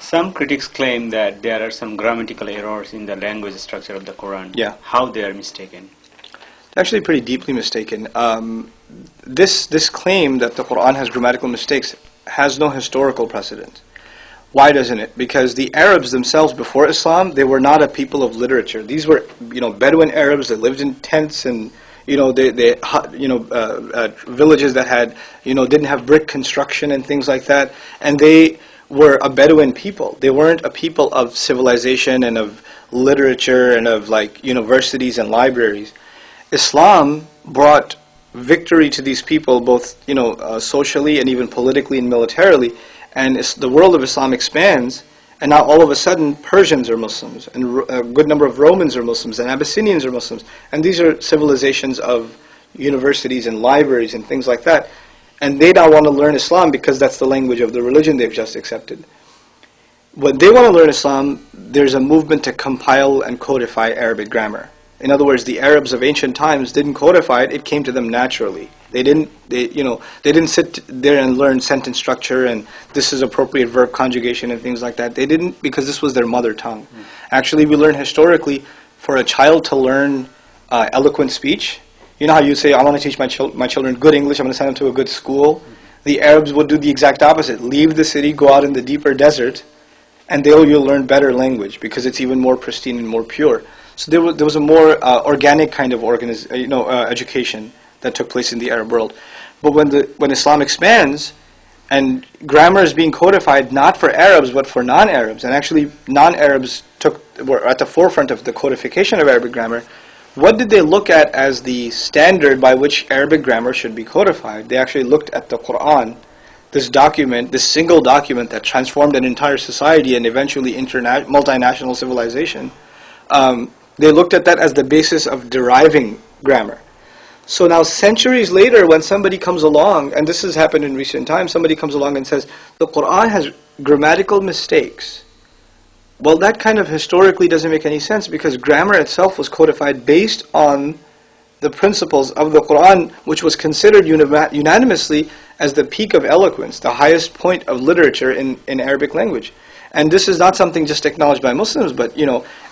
Some critics claim that there are some grammatical errors in the language structure of the Quran. Yeah. How they are mistaken? Actually pretty deeply mistaken. This claim that the Quran has grammatical mistakes has no historical precedent. Why doesn't it? Because the Arabs themselves before Islam, they were not a people of literature. These were, Bedouin Arabs that lived in tents and, villages that had, didn't have brick construction and things like that. And they were a Bedouin people. They weren't a people of civilization and of literature and of universities and libraries. Islam brought victory to these people, both socially and even politically and militarily. And the world of Islam expands, and now all of a sudden Persians are Muslims, and a good number of Romans are Muslims, and Abyssinians are Muslims. And these are civilizations of universities and libraries and things like that. And they now want to learn Islam because that's the language of the religion they've just accepted. When they want to learn Islam, there's a movement to compile and codify Arabic grammar. In other words, the Arabs of ancient times didn't codify it; it came to them naturally. They didn't sit there and learn sentence structure and this is appropriate verb conjugation and things like that. They didn't, because this was their mother tongue. Actually, we learn historically, for a child to learn eloquent speech, you know how you say, I want to teach my children good English, I'm going to send them to a good school? The Arabs would do the exact opposite. Leave the city, go out in the deeper desert, and you'll learn better language because it's even more pristine and more pure. So there was a more organic kind of education that took place in the Arab world. But when Islam expands and grammar is being codified not for Arabs but for non-Arabs, and actually non-Arabs were at the forefront of the codification of Arabic grammar, what did they look at as the standard by which Arabic grammar should be codified? They actually looked at the Quran, this single document that transformed an entire society and eventually multinational civilization. They looked at that as the basis of deriving grammar. So now centuries later, when somebody comes along, and this has happened in recent times, somebody comes along and says, the Quran has grammatical mistakes. Well, that kind of historically doesn't make any sense because grammar itself was codified based on the principles of the Quran, which was considered unanimously as the peak of eloquence, the highest point of literature in Arabic language. And this is not something just acknowledged by Muslims, but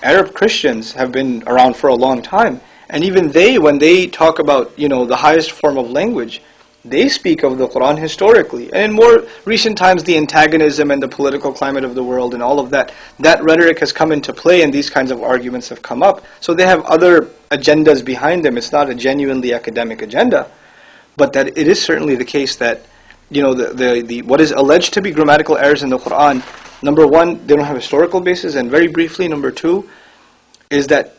Arab Christians have been around for a long time. And even they, when they talk about the highest form of language, they speak of the Quran historically. And in more recent times, the antagonism and the political climate of the world and all of that rhetoric has come into play and these kinds of arguments have come up. So they have other agendas behind them. It's not a genuinely academic agenda. But that it is certainly the case that what is alleged to be grammatical errors in the Quran, number one, they don't have historical basis, and very briefly, number two, is that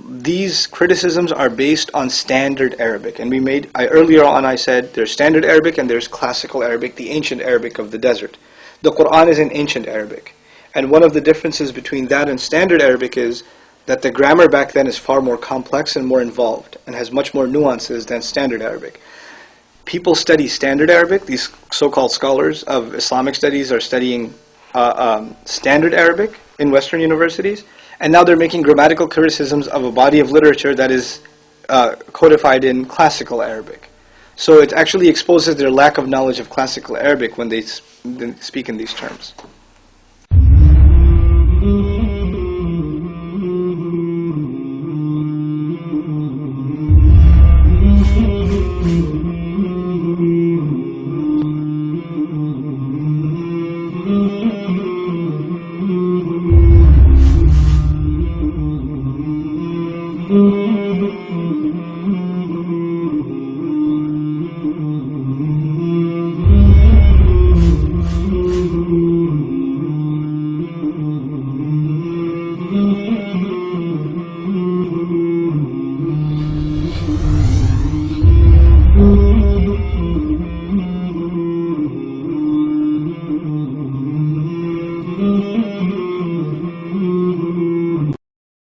these criticisms are based on standard Arabic. And earlier on I said there's standard Arabic and there's classical Arabic, the ancient Arabic of the desert. The Quran is in ancient Arabic. And one of the differences between that and standard Arabic is that the grammar back then is far more complex and more involved and has much more nuances than standard Arabic. People study standard Arabic. These so-called scholars of Islamic studies are studying standard Arabic in Western universities. And now they're making grammatical criticisms of a body of literature that is codified in classical Arabic. So it actually exposes their lack of knowledge of classical Arabic when they speak in these terms.